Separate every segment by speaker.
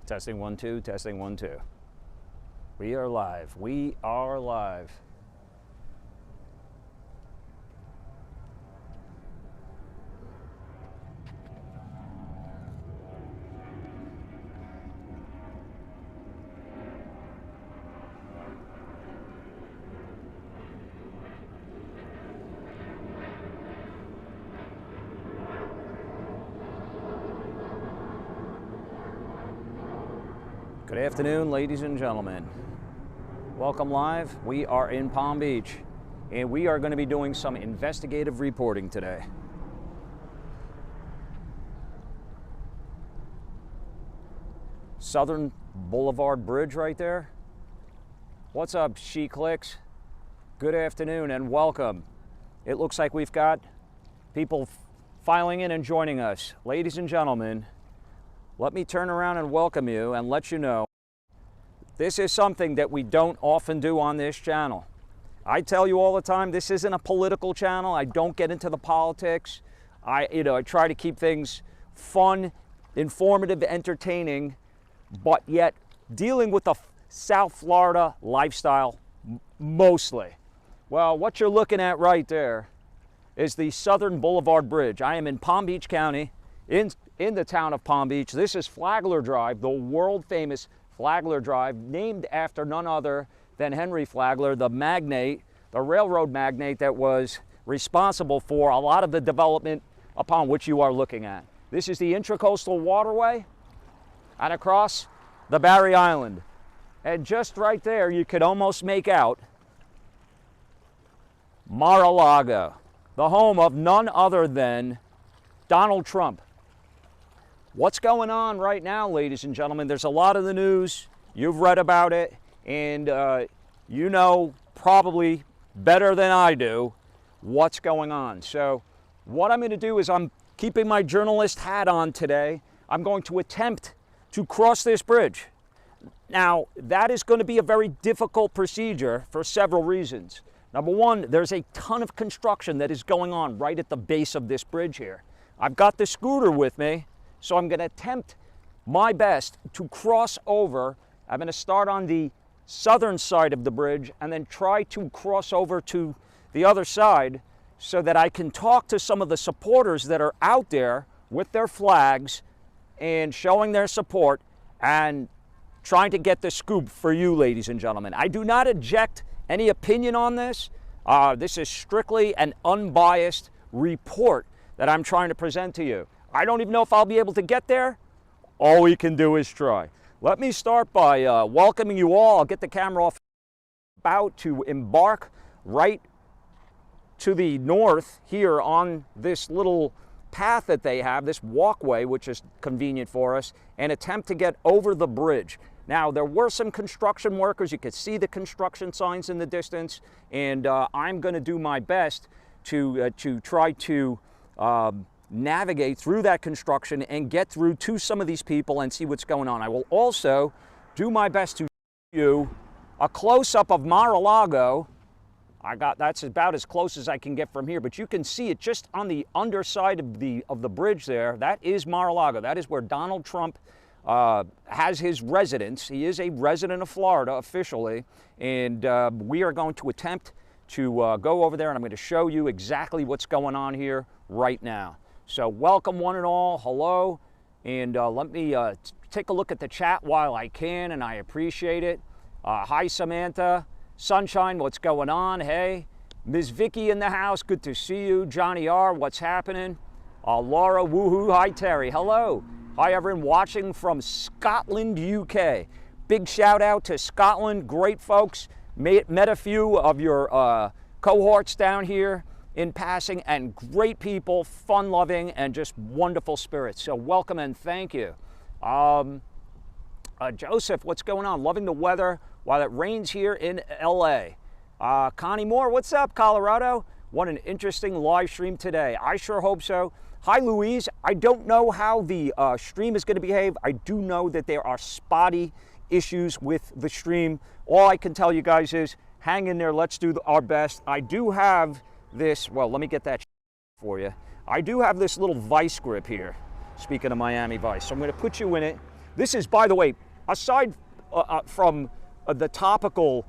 Speaker 1: Testing 1 2, testing 1 2. We are live. We are live. Good afternoon, ladies and gentlemen. Welcome live. We are in Palm Beach, and we are going to be doing some investigative reporting today. Southern Boulevard Bridge right there. What's up, She Clicks? Good afternoon and welcome. It looks like we've got people filing in and joining us. Ladies and gentlemen, let me turn around and welcome you and let you know this is something that we don't often do on this channel. I tell you all the time, this isn't a political channel. I don't get into the politics. I try to keep things fun, informative, entertaining, but yet dealing with the South Florida lifestyle mostly. Well, what you're looking at right there is the Southern Boulevard Bridge. I am in Palm Beach County, in the town of Palm Beach. This is Flagler Drive, the world famous Flagler Drive, named after none other than Henry Flagler, the magnate, the railroad magnate that was responsible for a lot of the development upon which you are looking at. This is the Intracoastal Waterway and across the Barry Island. And just right there, you could almost make out Mar-a-Lago, the home of none other than Donald Trump. What's going on right now, ladies and gentlemen? There's a lot of the news. You've read about it, and you know probably better than I do what's going on. So what I'm going to do is I'm keeping my journalist hat on today. I'm going to attempt to cross this bridge. Now, that is going to be a very difficult procedure for several reasons. Number one, there's a ton of construction that is going on right at the base of this bridge here. I've got the scooter with me, so I'm going to attempt my best to cross over. I'm going to start on the southern side of the bridge and then try to cross over to the other side so that I can talk to some of the supporters that are out there with their flags and showing their support and trying to get the scoop for you, ladies and gentlemen. I do not eject any opinion on this. This is strictly an unbiased report that I'm trying to present to you. I don't even know if I'll be able to get there. All we can do is try. Let me start by welcoming you all. I'll get the camera off. About to embark right to the north here on this little path that they have, this walkway, which is convenient for us, and attempt to get over the bridge. Now, there were some construction workers. You could see the construction signs in the distance, and I'm going to do my best to try to navigate through that construction and get through to some of these people and see what's going on. I will also do my best to show you a close-up of Mar-a-Lago. That's about as close as I can get from here, but you can see it just on the underside of the bridge there. That is Mar-a-Lago. That is where Donald Trump has his residence. He is a resident of Florida officially, and we are going to attempt to go over there, and I'm going to show you exactly what's going on here right now. So welcome one and all, hello, and let me take a look at the chat while I can, and I appreciate it. Hi Samantha, Sunshine, what's going on? Hey, Ms. Vicky in the house, good to see you. Johnny R, what's happening? Laura, woohoo, hi Terry, hello. Hi everyone watching from Scotland, UK. Big shout out to Scotland, great folks. Met a few of your cohorts down here in passing, and great people, fun-loving, and just wonderful spirits. So welcome and thank you. Joseph, what's going on? Loving the weather while it rains here in LA. Connie Moore, what's up, Colorado? What an interesting live stream today. I sure hope so. Hi, Louise. I don't know how the stream is going to behave. I do know that there are spotty issues with the stream. All I can tell you guys is hang in there. Let's do our best. I do have this, well, let me get that for you. I do have this little vice grip here, speaking of Miami Vice. So I'm going to put you in it. This is, by the way, aside from the topical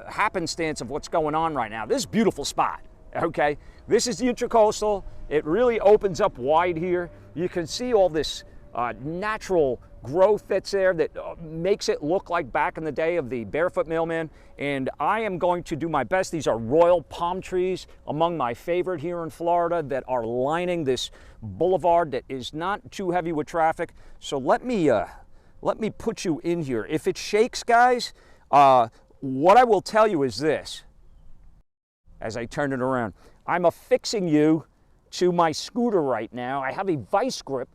Speaker 1: happenstance of what's going on right now, this is a beautiful spot, okay? This is the Intracoastal. It really opens up wide here. You can see all this natural growth that's there that makes it look like back in the day of the Barefoot Mailman. And I am going to do my best. These are royal palm trees, among my favorite here in Florida, that are lining this boulevard that is not too heavy with traffic. So let me put you in here. If it shakes, guys, what I will tell you is this. As I turn it around, I'm affixing you to my scooter right now. I have a vice grip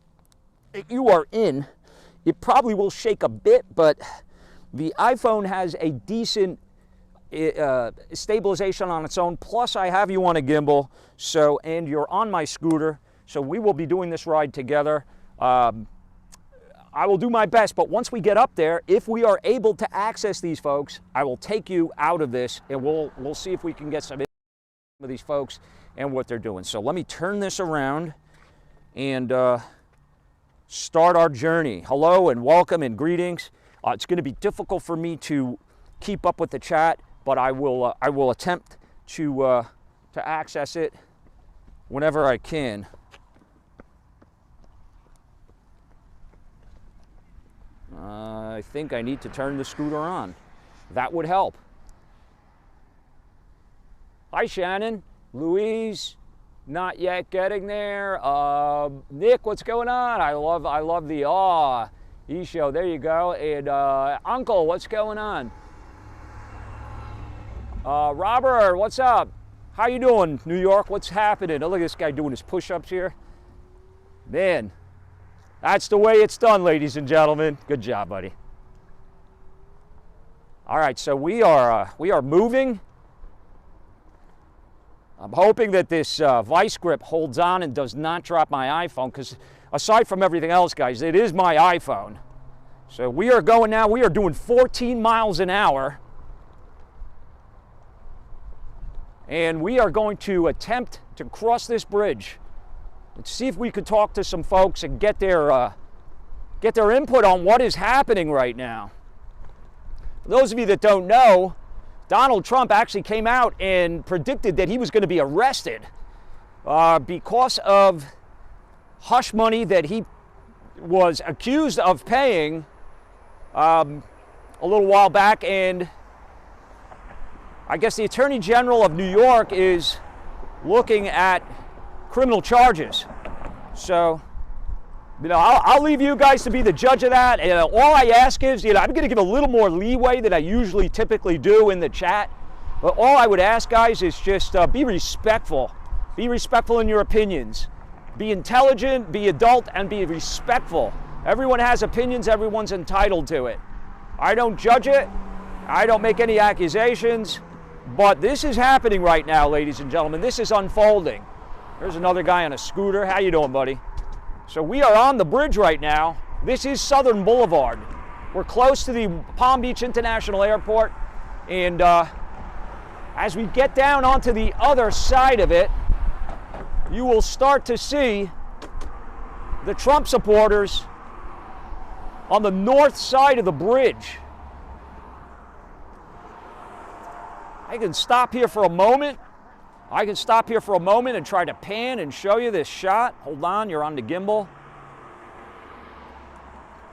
Speaker 1: that you are in. It probably will shake a bit, but the iPhone has a decent stabilization on its own. Plus, I have you on a gimbal, and you're on my scooter, so we will be doing this ride together. I will do my best, but once we get up there, if we are able to access these folks, I will take you out of this, and we'll see if we can get some of these folks and what they're doing. So let me turn this around and start our journey. Hello and welcome and greetings. It's going to be difficult for me to keep up with the chat, but I will attempt to access it whenever I can. I think I need to turn the scooter on. That would help. Hi, Shannon. Louise. Not yet getting there. Nick, what's going on? I love the E-show. There you go. And Uncle, what's going on? Robert, what's up? How you doing, New York? What's happening? Oh, look at this guy doing his push-ups here. Man, that's the way it's done, ladies and gentlemen. Good job, buddy. All right, so we are moving. I'm hoping that this vice grip holds on and does not drop my iPhone, because aside from everything else, guys, it is my iPhone. So we are going now. We are doing 14 miles an hour. And we are going to attempt to cross this bridge. Let's see if we could talk to some folks and get their input on what is happening right now. For those of you that don't know, Donald Trump actually came out and predicted that he was going to be arrested because of hush money that he was accused of paying a little while back. And I guess the Attorney General of New York is looking at criminal charges. So, I'll leave you guys to be the judge of that. And all I ask is, I'm going to give a little more leeway than I usually typically do in the chat. But all I would ask, guys, is just be respectful. Be respectful in your opinions. Be intelligent, be adult, and be respectful. Everyone has opinions. Everyone's entitled to it. I don't judge it. I don't make any accusations. But this is happening right now, ladies and gentlemen. This is unfolding. There's another guy on a scooter. How you doing, buddy? So we are on the bridge right now. This is Southern Boulevard. We're close to the Palm Beach International Airport. And as we get down onto the other side of it, you will start to see the Trump supporters on the north side of the bridge. I can stop here for a moment. I can stop here for a moment and try to pan and show you this shot. Hold on, you're on the gimbal.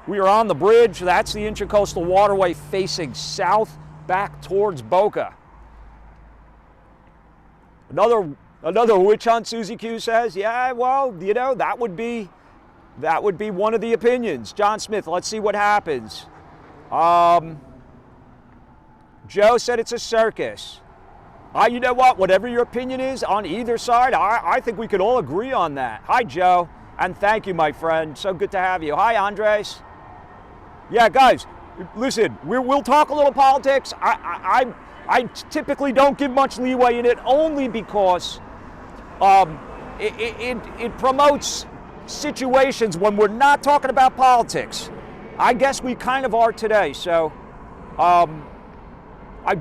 Speaker 1: We are on the bridge. That's the Intracoastal Waterway facing south back towards Boca. Another witch hunt, Susie Q says. Yeah, well, that would be one of the opinions. John Smith, let's see what happens. Joe said it's a circus. You know what? Whatever your opinion is on either side, I think we could all agree on that. Hi, Joe, and thank you, my friend. So good to have you. Hi, Andres. Yeah, guys, listen, we'll talk a little politics. I typically don't give much leeway in it, only because it promotes situations when we're not talking about politics. I guess we kind of are today. So I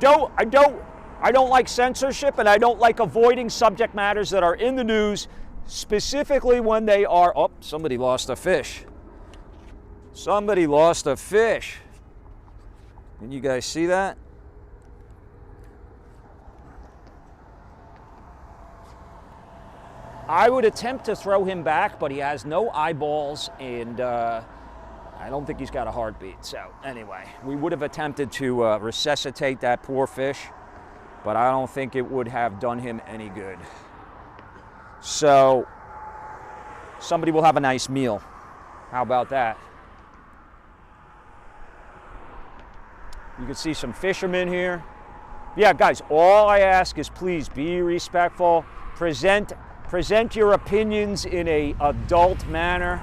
Speaker 1: don't like censorship, and I don't like avoiding subject matters that are in the news, specifically when they are, oh, somebody lost a fish. Somebody lost a fish. Can you guys see that? I would attempt to throw him back, but he has no eyeballs, and I don't think he's got a heartbeat. So anyway, we would have attempted to resuscitate that poor fish, but I don't think it would have done him any good. So somebody will have a nice meal. How about that? You can see some fishermen here. Yeah, guys, all I ask is please be respectful. Present your opinions in an adult manner.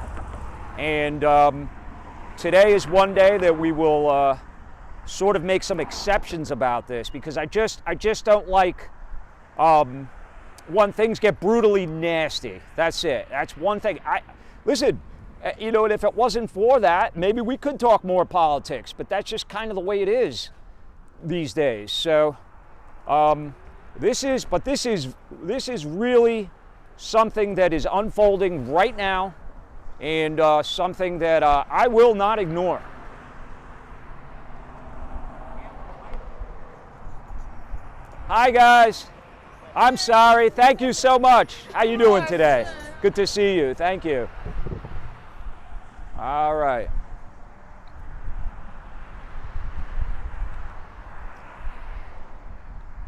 Speaker 1: And today is one day that we will sort of make some exceptions about this, because I just don't like when things get brutally nasty. That's it. That's one thing. Listen, you know, and if it wasn't for that, maybe we could talk more politics, but that's just kind of the way it is these days. So this is really something that is unfolding right now, and something that I will not ignore. Hi guys, I'm sorry. Thank you so much. How you doing today? Good to see you. Thank you. All right.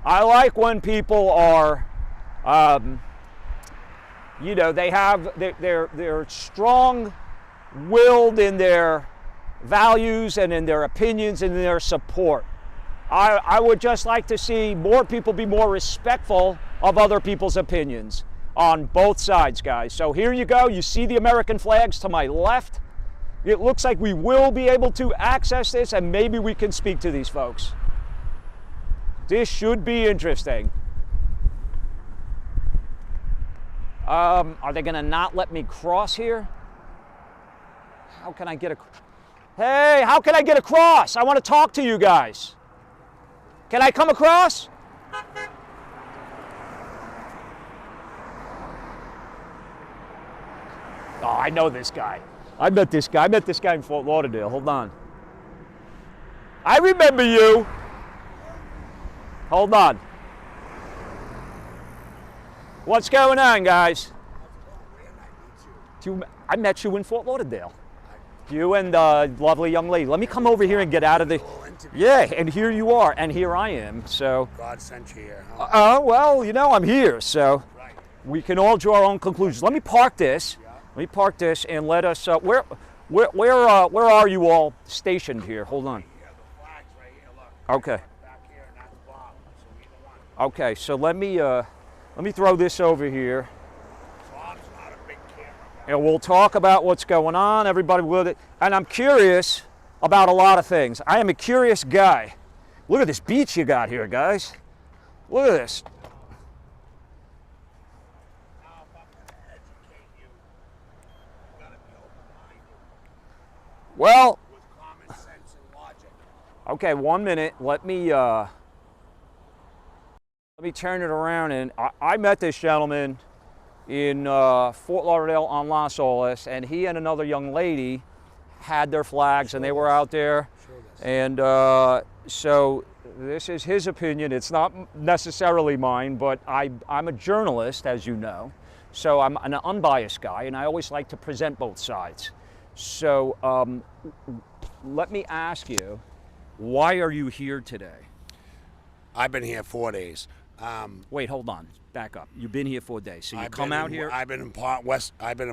Speaker 1: I like when people are, you know, they're strong-willed in their values and in their opinions and in their support. I would just like to see more people be more respectful of other people's opinions on both sides, guys. So here you go. You see the American flags to my left. It looks like we will be able to access this, and maybe we can speak to these folks. This should be interesting. Are they going to not let me cross here? How can I get Hey, how can I get across? I want to talk to you guys. Can I come across? Oh, I know this guy. I met this guy in Fort Lauderdale. Hold on. I remember you. Hold on. What's going on, guys? I met you in Fort Lauderdale. You and the lovely young lady. Let me come over here and get out of the... Yeah, and here you are, and here I am, so...
Speaker 2: God sent you here, huh?
Speaker 1: Well, you know, I'm here, so we can all draw our own conclusions. Let me park this. Let me park this and let us... where are you all stationed here? Hold on.
Speaker 2: Yeah, the flag's right here, look.
Speaker 1: Okay.
Speaker 2: Back here, and that's Bob, so either one.
Speaker 1: Okay, so let me throw this over here.
Speaker 2: Bob's not a big camera guy.
Speaker 1: And we'll talk about what's going on, everybody with it. And I'm curious about a lot of things. I am a curious guy. Look at this beach you got here, guys. Look at this.
Speaker 2: Now, if I'm going to educate you, you've got to be open-minded.
Speaker 1: Well,
Speaker 2: With common sense and logic.
Speaker 1: okay, 1 minute. Let me turn it around. And I met this gentleman in Fort Lauderdale on Las Olas, and he and another young lady had their flags, and they were out there. And so this is his opinion. It's not necessarily mine, but I'm a journalist, as you know. So I'm an unbiased guy, and I always like to present both sides. So let me ask you, why are you here today?
Speaker 2: I've been here 4 days.
Speaker 1: Wait, hold on. Back up. You've been here 4 days. So you
Speaker 2: I've
Speaker 1: come
Speaker 2: been
Speaker 1: out
Speaker 2: in-
Speaker 1: here.
Speaker 2: I've been in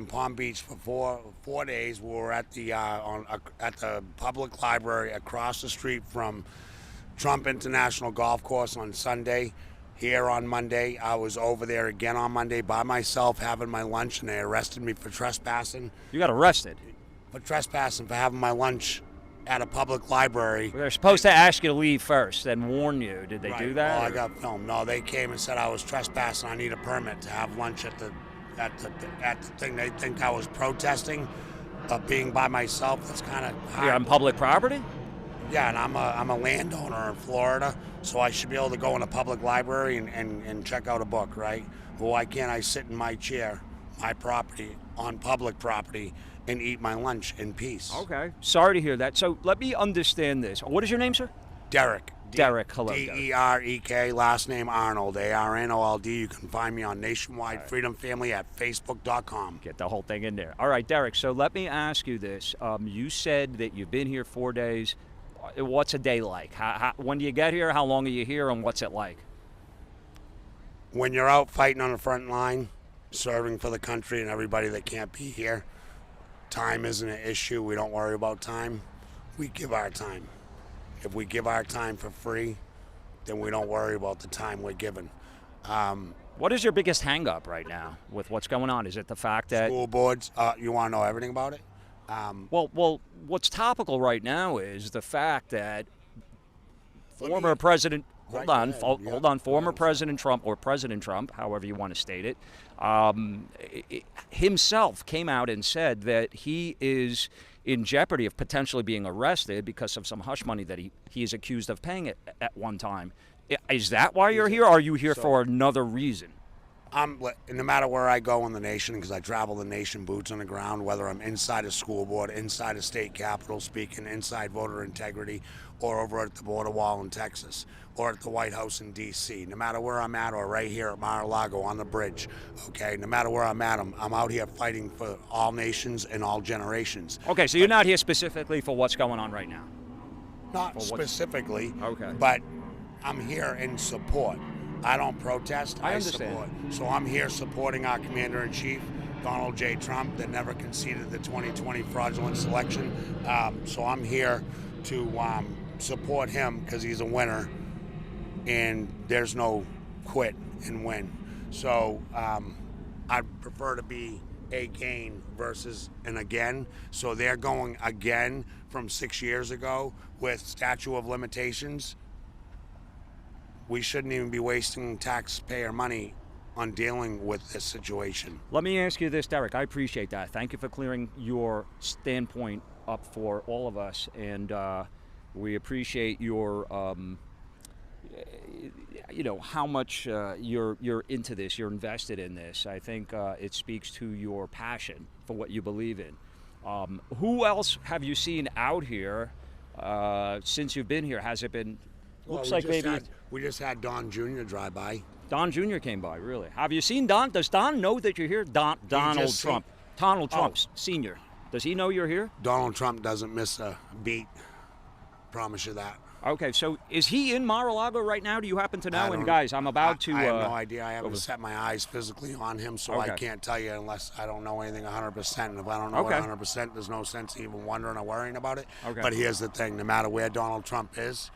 Speaker 2: Palm Beach for four days. We were at the at the public library across the street from Trump International Golf Course on Sunday. Here on Monday, I was over there again on Monday by myself having my lunch, and they arrested me for trespassing.
Speaker 1: You got arrested.
Speaker 2: For trespassing for having my lunch at a public library.
Speaker 1: They're supposed to ask you to leave first, then warn you. Did they do that?
Speaker 2: Oh,
Speaker 1: or-
Speaker 2: I got filmed. No, they came and said I was trespassing. I need a permit to have lunch at the thing. They think I was protesting, but being by myself, that's kind of hard.
Speaker 1: You're on public property?
Speaker 2: Yeah, and I'm a landowner in Florida, so I should be able to go in a public library and check out a book, right? Well, why can't I sit in my chair, my property, on public property, and eat my lunch in peace.
Speaker 1: Okay. Sorry to hear that. So let me understand this. What is your name, sir?
Speaker 2: Derek.
Speaker 1: Derek. Hello, Derek.
Speaker 2: Derek, last name Arnold, Arnold. You can find me on Nationwide Freedom Family at Facebook.com.
Speaker 1: Get the whole thing in there. All right, Derek, so let me ask you this. You said that you've been here 4 days. What's a day like? When do you get here? How long are you here, and what's it like?
Speaker 2: When you're out fighting on the front line, serving for the country and everybody that can't be here, time isn't an issue. We don't worry about time. We give our time. If we give our time for free, then we don't worry about the time we're given.
Speaker 1: What is your biggest hang-up right now with what's going on? Is it the fact that
Speaker 2: school boards? You want to know everything about it?
Speaker 1: Well, what's topical right now is the fact that former President, former President Trump, or President Trump, however you want to state it, himself came out and said that he is in jeopardy of potentially being arrested because of some hush money that he is accused of paying at one time. Is that why you're here, or are you here for another reason?
Speaker 2: No matter where I go in the nation, because I travel the nation, boots on the ground, whether I'm inside a school board, inside a state capitol speaking, inside voter integrity, or over at the border wall in Texas, or at the White House in D.C., no matter where I'm at, or right here at Mar-a-Lago on the bridge, okay, no matter where I'm at, I'm out here fighting for all nations and all generations.
Speaker 1: Okay, so you're not here specifically for what's going on right now?
Speaker 2: Not specifically,
Speaker 1: okay,
Speaker 2: but I'm here in support. I don't protest,
Speaker 1: I understand.
Speaker 2: Support. So I'm here supporting our Commander-in-Chief, Donald J. Trump, that never conceded the 2020 fraudulent selection. So I'm here to support him because he's a winner, and there's no quit and win. So I'd prefer to be a gain versus an again. So they're going again from 6 years ago with statute of limitations. We shouldn't even be wasting taxpayer money on dealing with this situation.
Speaker 1: Let me ask you this, Derek. I appreciate that. Thank you for clearing your standpoint up for all of us, and we appreciate your, how much you're into this, you're invested in this. I think it speaks to your passion for what you believe in. Who else have you seen out here since you've been here? Has it been? Looks like maybe
Speaker 2: we just had Don Jr. drive by.
Speaker 1: Don Jr. came by, really. Have you seen Don? Does Don know that you're here? Donald Trump. Donald Trump, Sr. Does he know you're here?
Speaker 2: Donald Trump doesn't miss a beat. Promise you that.
Speaker 1: Okay, so is he in Mar-a-Lago right now? Do you happen to know? And guys, I'm about to...
Speaker 2: I have no idea. I haven't set my eyes physically on him, so I can't tell you unless I don't know anything 100%. And if I don't know it 100%, there's no sense even wondering or worrying about it. But here's the thing. No matter where Donald Trump is,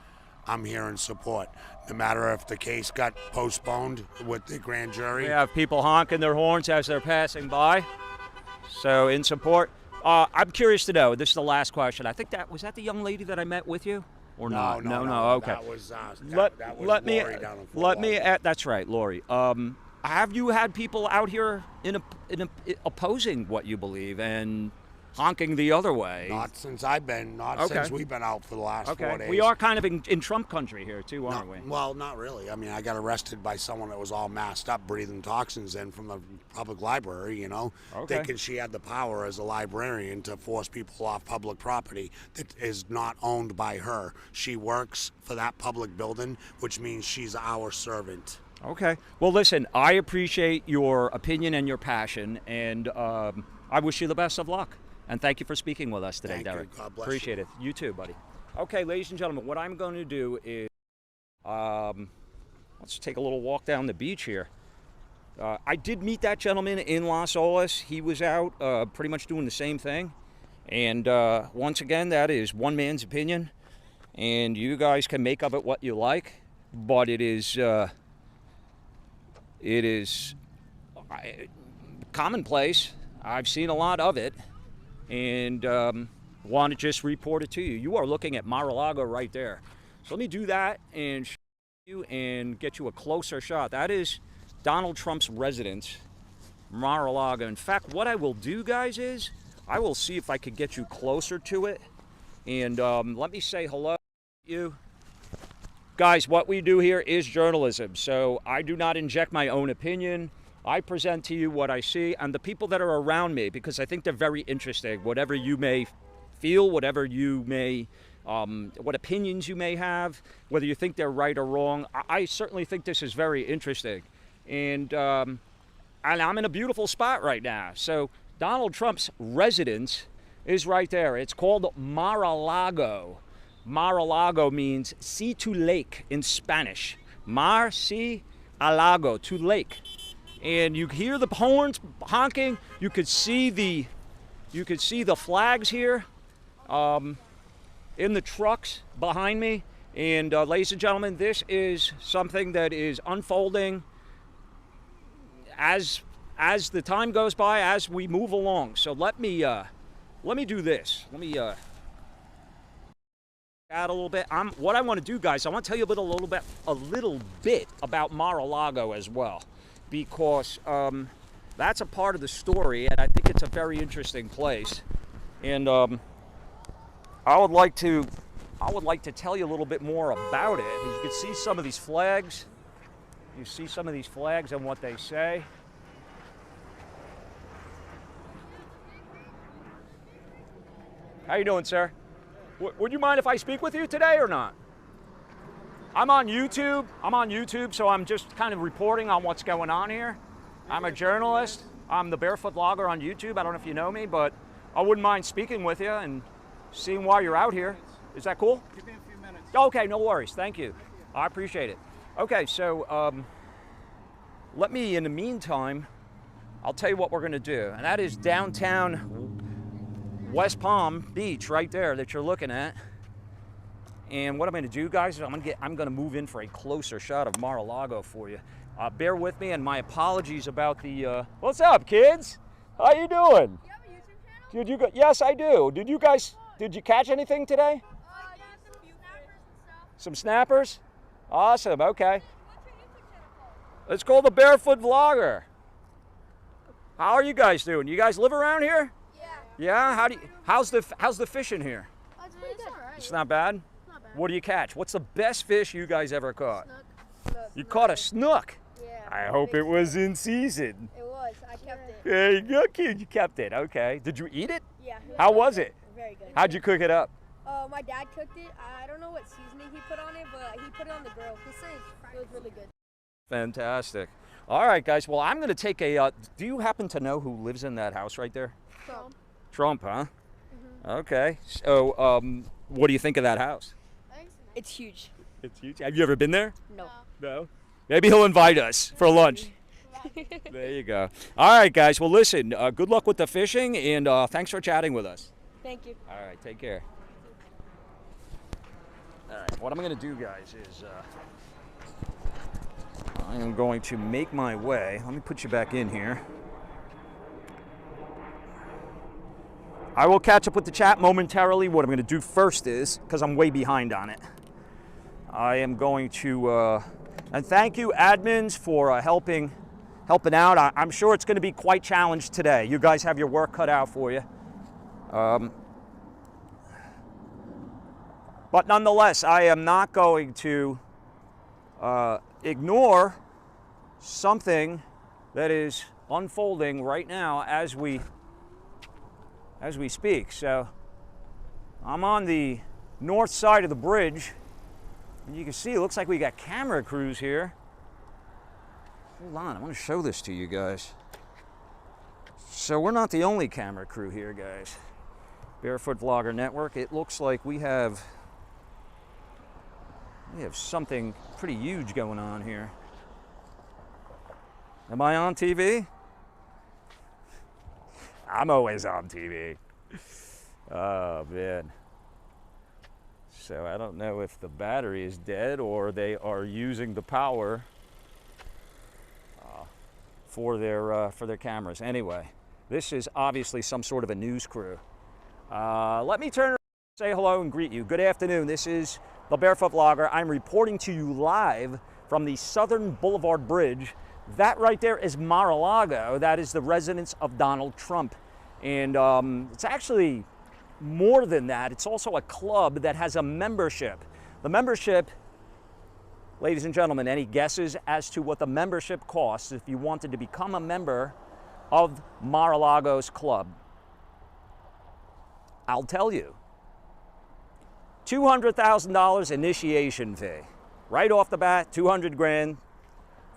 Speaker 2: I'm here in support. No matter if the case got postponed with the grand jury.
Speaker 1: We have people honking their horns as they're passing by. So in support. I'm curious to know, this is the last question. I think was that the young lady that I met with you? Or not? No. Okay.
Speaker 2: That was Lori down in Fort Lauderdale.
Speaker 1: That's right, Lori. Have you had people out here opposing what you believe and honking the other way?
Speaker 2: Not since since we've been out for the last 4 days.
Speaker 1: We are kind of in Trump country here too, aren't we?
Speaker 2: Well, not really. I mean, I got arrested by someone that was all masked up, breathing toxins in from the public library, thinking she had the power as a librarian to force people off public property that is not owned by her. She works for that public building, which means she's our servant.
Speaker 1: Okay. Well, listen, I appreciate your opinion and your passion, and I wish you the best of luck. And thank you for speaking with us today, Derek.
Speaker 2: Thank you. God bless
Speaker 1: Appreciate it. You too, buddy. Okay, ladies and gentlemen, what I'm going to do is let's take a little walk down the beach here. I did meet that gentleman in Las Olas. He was out pretty much doing the same thing. And once again, that is one man's opinion. And you guys can make of it what you like. But it is commonplace. I've seen a lot of it. And want to just report it to you. You are looking at Mar-a-Lago right there. So let me do that and show you and get you a closer shot. That is Donald Trump's residence, Mar-a-Lago. In fact, what I will do, guys, is I will see if I could get you closer to it. And let me say hello to you. Guys, what we do here is journalism. So I do not inject my own opinion I present to you what I see and the people that are around me, because I think they're very interesting. Whatever you may feel, whatever you may, what opinions you may have, whether you think they're right or wrong, I certainly think this is very interesting. And I'm in a beautiful spot right now. So Donald Trump's residence is right there. It's called Mar-a-Lago. Mar-a-Lago means sea to lake in Spanish. Mar, sea, a lago, to lake. And you hear the horns honking. You could see the flags here in the trucks behind me. And ladies and gentlemen, this is something that is unfolding as the time goes by, as we move along. So let me do this. Let me add a little bit. What I want to do, guys, I want to tell you a little bit about Mar-a-Lago as well, because that's a part of the story, and I think it's a very interesting place. And I would like to tell you a little bit more about it. You can see some of these flags. You see some of these flags and what they say. How you doing, sir? Would you mind if I speak with you today or not? I'm on YouTube, so I'm just kind of reporting on what's going on here. I'm a journalist. I'm the Barefoot Vlogger on YouTube. I don't know if you know me, but I wouldn't mind speaking with you and seeing why you're out here. Is that cool?
Speaker 3: Give me a few minutes.
Speaker 1: Okay, no worries. Thank you. I appreciate it. Okay, so let me, in the meantime, I'll tell you what we're going to do, and that is downtown West Palm Beach right there that you're looking at. And what I'm going to do, guys, is I'm going to move in for a closer shot of Mar-a-Lago for you. Bear with me, and my apologies about the. What's up, kids? How you doing?
Speaker 4: Do you have a YouTube channel?
Speaker 1: Did you? Yes, I do. Did you guys? Did you catch anything today?
Speaker 4: Yeah, some snappers and stuff.
Speaker 1: Some snappers? Awesome. Okay.
Speaker 4: What's your YouTube channel called?
Speaker 1: It's called the Barefoot Vlogger. How are you guys doing? You guys live around here?
Speaker 4: Yeah.
Speaker 1: Yeah. How's the fishing here?
Speaker 4: Oh, it's pretty good. Alright.
Speaker 1: It's not bad.
Speaker 4: Not bad.
Speaker 1: What do you catch? What's the best fish you guys ever caught?
Speaker 4: Snook.
Speaker 1: You caught a snook.
Speaker 4: Yeah.
Speaker 1: I hope it was in season.
Speaker 4: It was. I kept it.
Speaker 1: There you go, kid. You kept it. Okay. Did you eat it?
Speaker 4: Yeah.
Speaker 1: How was it?
Speaker 4: Very good.
Speaker 1: How'd you cook it up?
Speaker 4: My dad cooked it. I don't know what seasoning he put on it, but he put it on the grill. He said it was really good.
Speaker 1: Fantastic. All right, guys. Well, I'm going to take a. Do you happen to know who lives in that house right there? Trump, huh? Okay. So, what do you think of that house?
Speaker 4: It's huge.
Speaker 1: It's huge. Have you ever been there?
Speaker 4: No.
Speaker 1: No. Maybe he'll invite us for lunch. There you go. All right, guys. Well, listen. Good luck with the fishing, and thanks for chatting with us.
Speaker 4: Thank you.
Speaker 1: All right. Take care. All right. What I'm going to do, guys, is I am going to make my way. Let me put you back in here. I will catch up with the chat momentarily. What I'm going to do first is, because I'm way behind on it, I am going to, and thank you admins for helping out. I'm sure it's going to be quite challenged today. You guys have your work cut out for you. But nonetheless, I am not going to ignore something that is unfolding right now as we speak. So I'm on the north side of the bridge, and you can see it looks like we got camera crews here. Hold on, I want to show this to you guys. So we're not the only camera crew here, guys. Barefoot Vlogger Network. It looks like we have something pretty huge going on here. Am I on TV? I'm always on TV. Oh, man. So I don't know if the battery is dead or they are using the power for their cameras. Anyway, this is obviously some sort of a news crew. Let me turn around, say hello, and greet you. Good afternoon. This is the Barefoot Vlogger. I'm reporting to you live from the Southern Boulevard Bridge. That right there is Mar-a-Lago. That is the residence of Donald Trump. And it's actually more than that. It's also a club that has a membership. The membership Ladies and gentlemen, any guesses as to what the membership costs if you wanted to become a member of Mar-a-Lago's club? I'll tell you. $200,000 initiation fee. Right off the bat, 200 grand.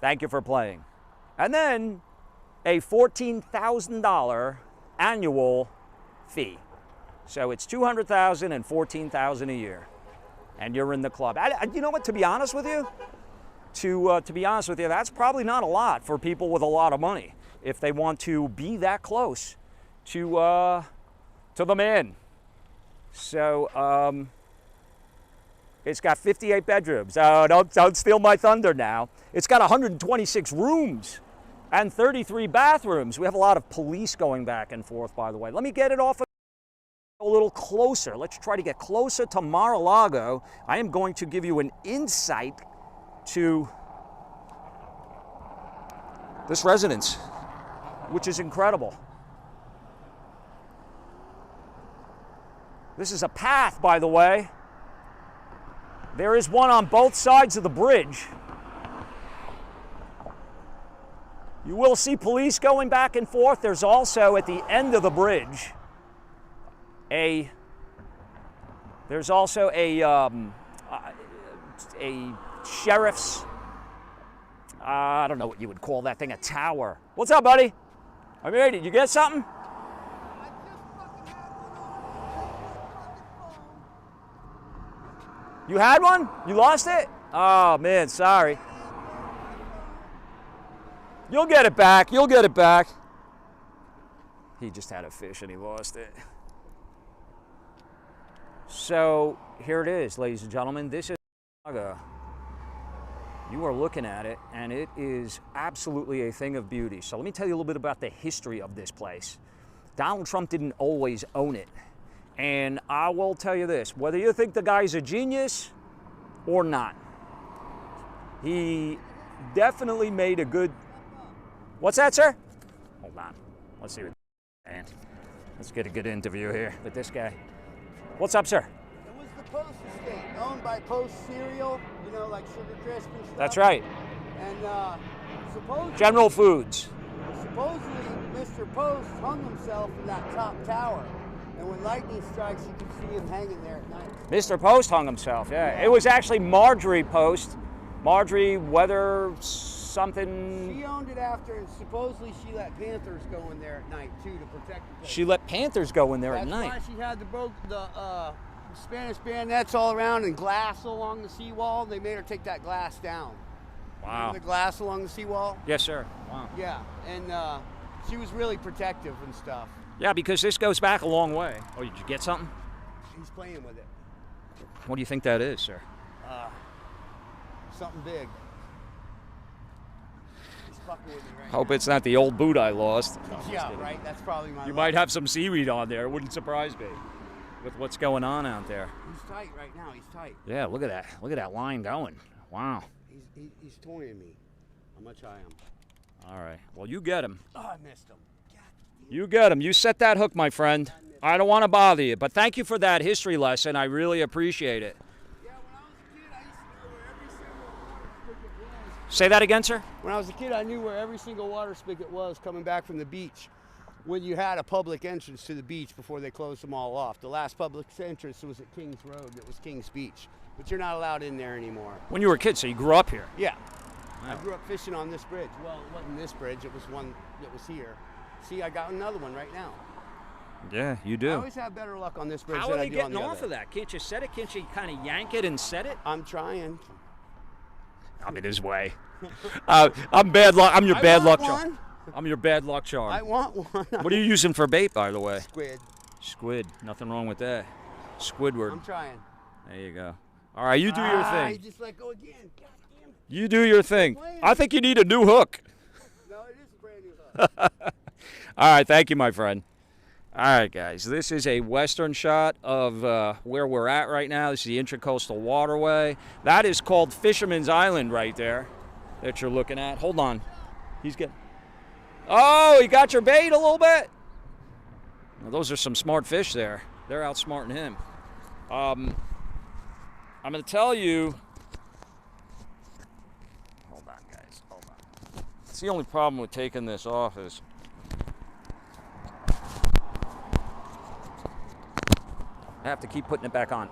Speaker 1: Thank you for playing. And then a $14,000 annual fee. So it's $200,000 and $14,000 a year. And you're in the club. You know what, to be honest with you, that's probably not a lot for people with a lot of money if they want to be that close to the man. So it's got 58 bedrooms. Don't steal my thunder now. It's got 126 rooms and 33 bathrooms. We have a lot of police going back and forth, by the way. Let me get it off a little closer. Let's try to get closer to Mar-a-Lago. I am going to give you an insight to this residence, which is incredible. This is a path, by the way. There is one on both sides of the bridge. You will see police going back and forth. There's also, at the end of the bridge, there's also a sheriff's, I don't know what you would call that thing, a tower. What's up, buddy? I mean, did you get something? You had one? You lost it? Oh, man, sorry. You'll get it back. You'll get it back. He just had a fish and he lost it. So here it is, ladies and gentlemen. This is Mar-a-Lago. You are looking at it, and it is absolutely a thing of beauty. So let me tell you a little bit about the history of this place. Donald Trump didn't always own it. And I will tell you this, whether you think the guy's a genius or not, he definitely made a good... What's that, sir? Hold on. Let's see what... Let's get a good interview here with this guy. What's up, sir?
Speaker 3: It was the Post estate, owned by Post Cereal, you know, like Sugar Crisp and stuff.
Speaker 1: That's right.
Speaker 3: And supposedly...
Speaker 1: General Foods.
Speaker 3: Supposedly, Mr. Post hung himself in that top tower. And when lightning strikes, you can see him hanging there at night.
Speaker 1: Mr. Post hung himself, yeah. It was actually Marjorie Post. Marjorie Weather something...
Speaker 3: She owned it after, and supposedly she let panthers go in there at night, too, to protect the place.
Speaker 1: She let panthers go in there at night.
Speaker 3: That's why she had the Spanish bayonets all around and glass along the seawall. They made her take that glass down.
Speaker 1: Wow.
Speaker 3: Remember the glass along the seawall?
Speaker 1: Yes, sir. Wow.
Speaker 3: Yeah, and she was really protective and stuff.
Speaker 1: Yeah, because this goes back a long way. Oh, did you get something?
Speaker 3: He's playing with it.
Speaker 1: What do you think that is, sir?
Speaker 3: Something big. He's fucking with me right
Speaker 1: Hope
Speaker 3: now.
Speaker 1: it's not the old boot I lost. No, I'm
Speaker 3: Yeah,
Speaker 1: just kidding.
Speaker 3: right? That's probably my
Speaker 1: You
Speaker 3: luck.
Speaker 1: might have some seaweed on there. It wouldn't surprise me with what's going on out there.
Speaker 3: He's tight right now. He's tight.
Speaker 1: Yeah, look at that. Look at that line going. Wow.
Speaker 3: He's toying me. How much I am.
Speaker 1: All right. Well, you get him.
Speaker 3: Oh, I missed him.
Speaker 1: You get him. You set that hook, my friend. I don't want to bother you, but thank you for that history lesson. I really appreciate it.
Speaker 3: Yeah, when I was a kid, I used to know where every single water spigot was.
Speaker 1: Say that again, sir?
Speaker 3: When I was a kid, I knew where every single water spigot was coming back from the beach. When you had a public entrance to the beach before they closed them all off. The last public entrance was at Kings Road. It was Kings Beach. But you're not allowed in there anymore.
Speaker 1: When you were a kid, so you grew up here?
Speaker 3: Yeah.
Speaker 1: Wow.
Speaker 3: I grew up fishing on this bridge. Well, it wasn't this bridge. It was one that was here. See, I got another one right now.
Speaker 1: Yeah, you
Speaker 3: I
Speaker 1: do.
Speaker 3: always have better luck on this bridge
Speaker 1: How
Speaker 3: than
Speaker 1: are
Speaker 3: I
Speaker 1: they
Speaker 3: do on
Speaker 1: getting
Speaker 3: the
Speaker 1: off
Speaker 3: other.
Speaker 1: of that? Can't you set it? Can't you kind of yank it and set it?
Speaker 3: I'm trying.
Speaker 1: I'm in his way. I'm bad luck. I'm your
Speaker 3: I
Speaker 1: bad luck
Speaker 3: want
Speaker 1: charm.
Speaker 3: one.
Speaker 1: I'm your bad luck charm.
Speaker 3: I want one.
Speaker 1: What are you using for bait, by the way?
Speaker 3: Squid.
Speaker 1: Squid. Nothing wrong with that. Squidward.
Speaker 3: I'm trying.
Speaker 1: There you go. All right, you do your
Speaker 3: You
Speaker 1: thing.
Speaker 3: just let go again. God damn it.
Speaker 1: You do your thing. I think you need a new hook.
Speaker 3: No, it is a brand new hook.
Speaker 1: All right, thank you, my friend. All right, guys, this is a western shot of where we're at right now. This is the Intracoastal Waterway. That is called Fisherman's Island right there that you're looking at. Hold on. He's getting... Oh, he got your bait a little bit? Well, those are some smart fish there. They're outsmarting him. I'm going to tell you, It's the only problem with taking this off is I have to keep putting it back on.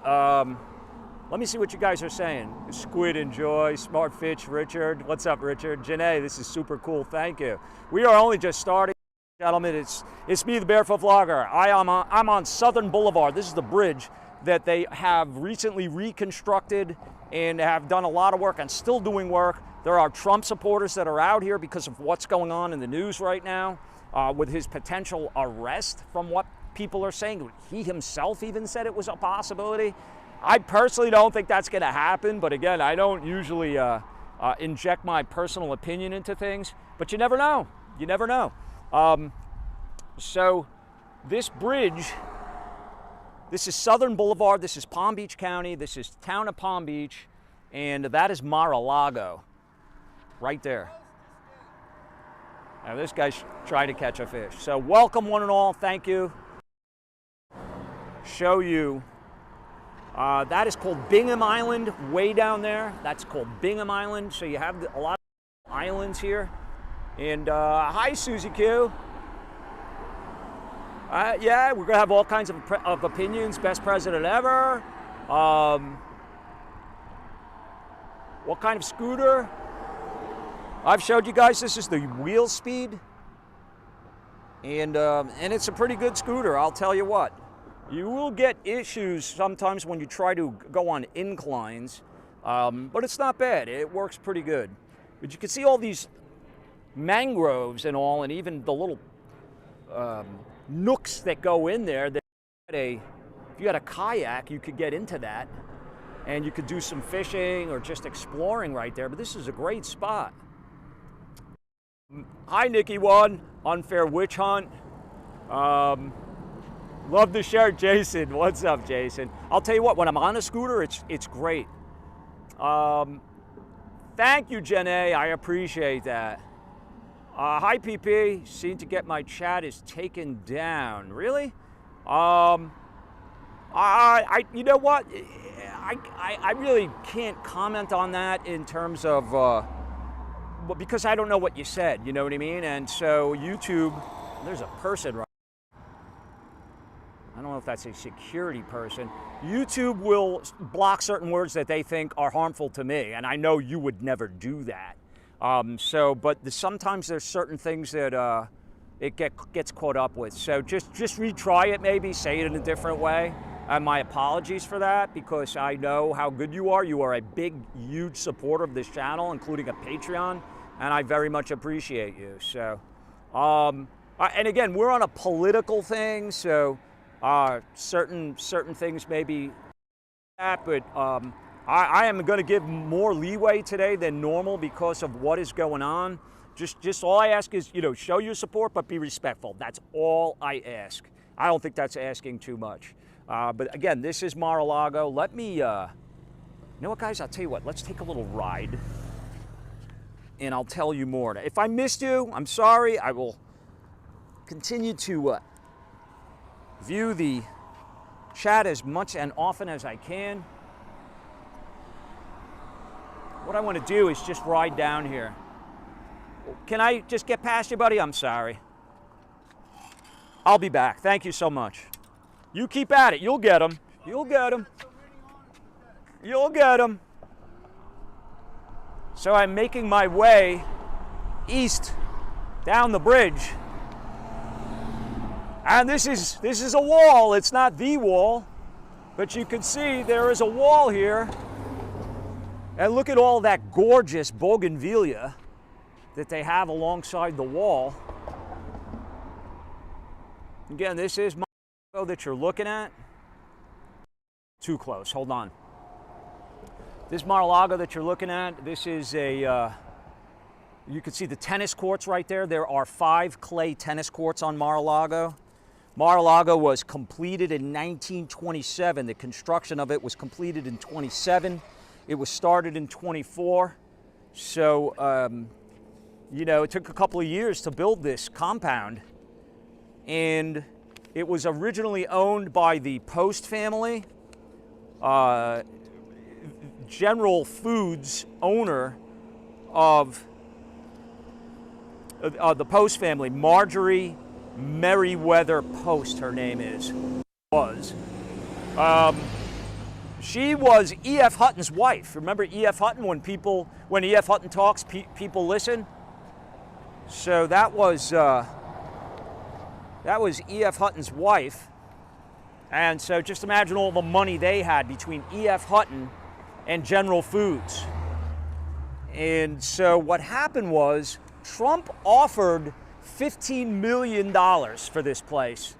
Speaker 1: Let me see what you guys are saying. Squid Enjoy, Smart Fish, Richard. What's up, Richard? Janae, this is super cool. Thank you. We are only just starting, gentlemen. It's me, the Barefoot Vlogger. I'm on Southern Boulevard. This is the bridge that they have recently reconstructed and have done a lot of work and still doing work. There are Trump supporters that are out here because of what's going on in the news right now with his potential arrest, from what people are saying. He himself even said it was a possibility. I personally don't think that's going to happen, but again, I don't usually inject my personal opinion into things, but you never know. You never know. So this bridge, this is Southern Boulevard, this is Palm Beach County, this is town of Palm Beach, and that is Mar-a-Lago, right there. Now this guy's trying to catch a fish. So welcome one and all, thank you. Show you, that is called Bingham Island, way down there. That's called Bingham Island. So you have a lot of islands here. And hi, Susie Q. Yeah, we're gonna have all kinds of opinions. Best president ever. What kind of scooter? I've showed you guys, this is the wheel speed. And it's a pretty good scooter, I'll tell you what. You will get issues sometimes when you try to go on inclines, but it's not bad. It works pretty good. But you can see all these mangroves and all, and even the little nooks that go in there. If you had a kayak, you could get into that, and you could do some fishing or just exploring right there. But this is a great spot. Hi, Nikki One, Unfair Witch Hunt. Love the shirt, Jason. What's up, Jason? I'll tell you what, when I'm on a scooter, it's great. Thank you, Janae. I appreciate that. Hi, PP. Seem to get my chat is taken down. Really? You know what? I really can't comment on that in terms of, because I don't know what you said. You know what I mean? And so YouTube, there's a person right. I don't know if that's a security person. YouTube will block certain words that they think are harmful to me, and I know you would never do that. But sometimes there's certain things that it gets caught up with. So just retry it, maybe say it in a different way. And my apologies for that, because I know how good you are. You are a big, huge supporter of this channel, including a Patreon, and I very much appreciate you. So, and again, we're on a political thing, so. Certain things maybe, but I am going to give more leeway today than normal because of what is going on. Just all I ask is, show your support, but be respectful. That's all I ask. I don't think that's asking too much. But again, this is Mar-a-Lago. Let me, you know what, guys? I'll tell you what. Let's take a little ride, and I'll tell you more. If I missed you, I'm sorry. I will continue to view the chat as much and often as I can. What I want to do is just ride down here. Can I just get past you, buddy? I'm sorry. I'll be back. Thank you so much. You keep at it. You'll get them. You'll get them. You'll get them. So I'm making my way east down the bridge. And this is a wall. It's not the wall, but you can see there is a wall here. And look at all that gorgeous bougainvillea that they have alongside the wall. Again, this is Mar-a-Lago that you're looking at. Too close, hold on. This Mar-a-Lago that you're looking at, this is a, you can see the tennis courts right there. There are 5 clay tennis courts on Mar-a-Lago. Mar-a-Lago was completed in 1927. The construction of it was completed in 27. It was started in 24. So, it took a couple of years to build this compound. And it was originally owned by the Post family. General Foods owner of the Post family, Marjorie Merriweather Post, her name was. She was E.F. Hutton's wife. Remember E.F. Hutton? When E.F. Hutton talks, people listen. So that was E.F. Hutton's wife. And so just imagine all the money they had between E.F. Hutton and General Foods. And so what happened was Trump offered $15 million for this place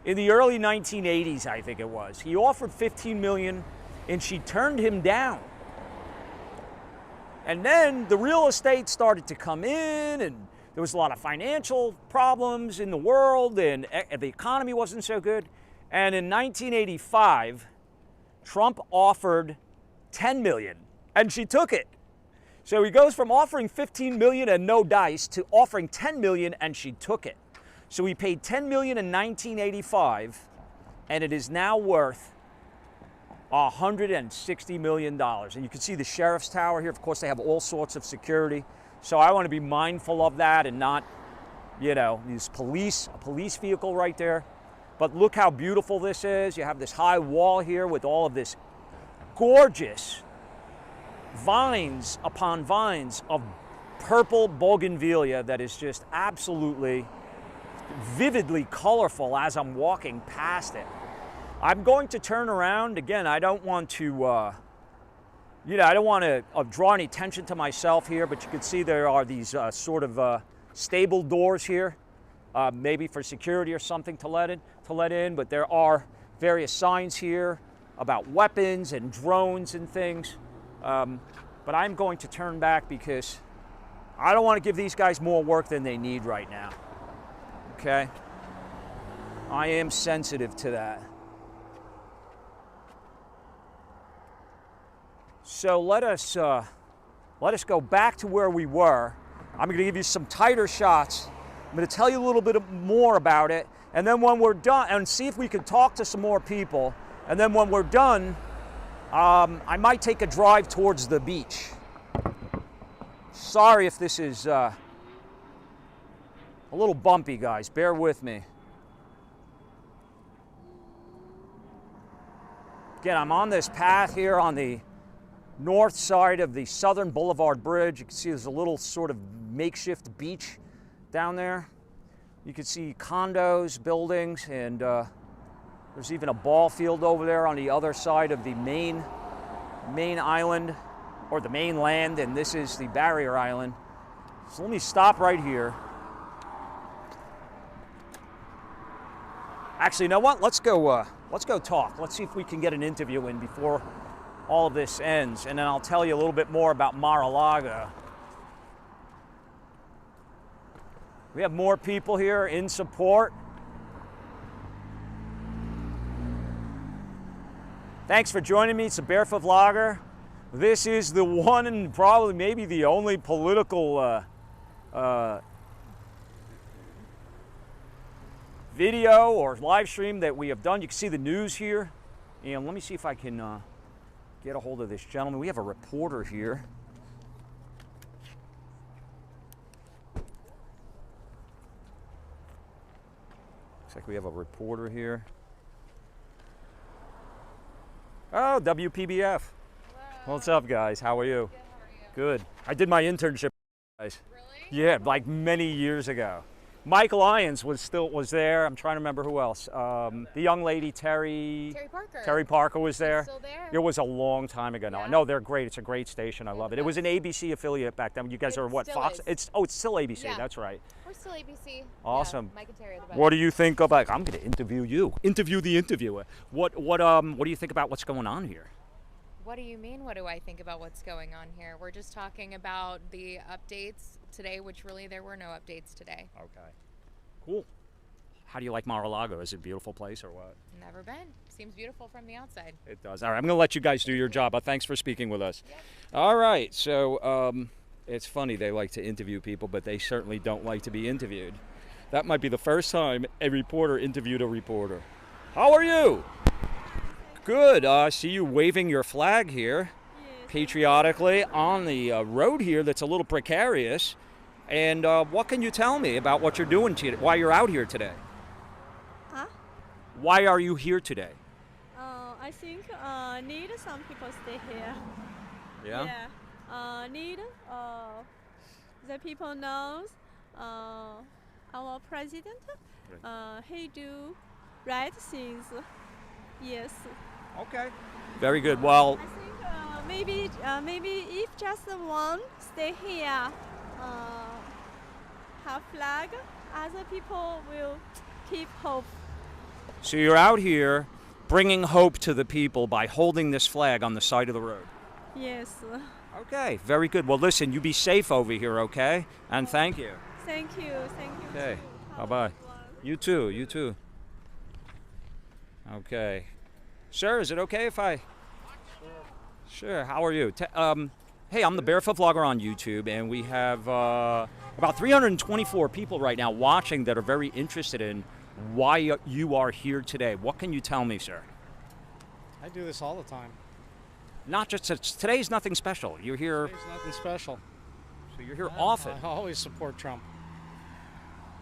Speaker 1: in the early 1980s, I think it was. He offered $15 million and she turned him down. And then the real estate started to come in, and there was a lot of financial problems in the world, and the economy wasn't so good. And in 1985, Trump offered $10 million, and she took it. So he goes from offering $15 million and no dice to offering $10 million, and she took it. So he paid $10 million in 1985, and it is now worth $160 million. And you can see the sheriff's tower here. Of course, they have all sorts of security. So I want to be mindful of that and not, use a police vehicle right there. But look how beautiful this is. You have this high wall here with all of this gorgeous vines upon vines of purple bougainvillea that is just absolutely vividly colorful as I'm walking past it. I'm going to turn around. Again, I don't want to, I don't want to draw any attention to myself here, but you can see there are these sort of stable doors here, maybe for security or something to let in, but there are various signs here about weapons and drones and things. But I'm going to turn back because I don't want to give these guys more work than they need right now. Okay? I am sensitive to that. So let us go back to where we were. I'm going to give you some tighter shots. I'm going to tell you a little bit more about it, and then when we're done, and see if we can talk to some more people. And then when we're done, I might take a drive towards the beach. Sorry if this is a little bumpy, guys. Bear with me. Again, I'm on this path here on the north side of the Southern Boulevard Bridge. You can see there's a little sort of makeshift beach down there. You can see condos, buildings, and there's even a ball field over there on the other side of the main island, or the mainland, and this is the barrier island. So let me stop right here. Actually, you know what? Let's go talk. Let's see if we can get an interview in before all of this ends, and then I'll tell you a little bit more about Mar-a-Lago. We have more people here in support. Thanks for joining me. It's a Barefoot Vlogger. This is the one and probably maybe the only political video or live stream that we have done. You can see the news here. And let me see if I can get a hold of this gentleman. We have a reporter here. Looks like we have a reporter here. Oh, WPBF.
Speaker 5: Hello.
Speaker 1: What's up, guys? How are you?
Speaker 5: Good, how are you?
Speaker 1: Good. I did my internship, guys.
Speaker 5: Really?
Speaker 1: Yeah, like many years ago. Mike Lyons was there. I'm trying to remember who else. The young lady, Terry
Speaker 5: Parker.
Speaker 1: Terry Parker was there.
Speaker 5: Still there?
Speaker 1: It was a long time ago now.
Speaker 5: Yeah.
Speaker 1: No, they're great. It's a great station. I love it. It was an ABC affiliate back then. You guys are what?
Speaker 5: Still
Speaker 1: Fox?
Speaker 5: is.
Speaker 1: It's still ABC.
Speaker 5: Yeah.
Speaker 1: That's right.
Speaker 5: We're still ABC.
Speaker 1: Awesome.
Speaker 5: Yeah, Mike and Terry are the best.
Speaker 1: What do you think about? I'm going to interview you. Interview the interviewer. What do you think about what's going on here?
Speaker 5: What do you mean? What do I think about what's going on here? We're just talking about the updates today, which really there were no updates today.
Speaker 1: Okay. Cool. How do you like Mar-a-Lago? Is it a beautiful place or what?
Speaker 5: Never been. Seems beautiful from the outside.
Speaker 1: It does. All right, I'm going to let you guys do your job. Thanks for speaking with us. Yep. All right, so it's funny they like to interview people, but they certainly don't like to be interviewed. That might be the first time a reporter interviewed a reporter. How are you? Good. I see you waving your flag here, patriotically, on the road here that's a little precarious. And what can you tell me about what you're doing while you're out here today?
Speaker 6: Huh?
Speaker 1: Why are you here today?
Speaker 6: I think need some people stay here.
Speaker 1: Yeah?
Speaker 6: Yeah. Need the people knows our president. He do right things. Yes.
Speaker 1: Okay. Very good. Well,
Speaker 6: I think maybe if just one stay here, have flag, other people will keep hope.
Speaker 1: so you're out here bringing hope to the people by holding this flag on the side of the road.
Speaker 6: Yes.
Speaker 1: Okay, very good. Well, listen, you be safe over here, okay? And thank you.
Speaker 6: Thank you. Thank you.
Speaker 1: Okay.
Speaker 6: too. Have a
Speaker 1: Bye-bye.
Speaker 6: good one.
Speaker 1: You too, you too. Okay. Sir, is it okay if I... Sure, how are you? Hey, I'm the Barefoot Vlogger on YouTube, and we have about 324 people right now watching that are very interested in why you are here today. What can you tell me, sir?
Speaker 7: I do this all the time.
Speaker 1: Not just today's nothing special. You're here,
Speaker 7: There's nothing special.
Speaker 1: so you're here often.
Speaker 7: I always support Trump.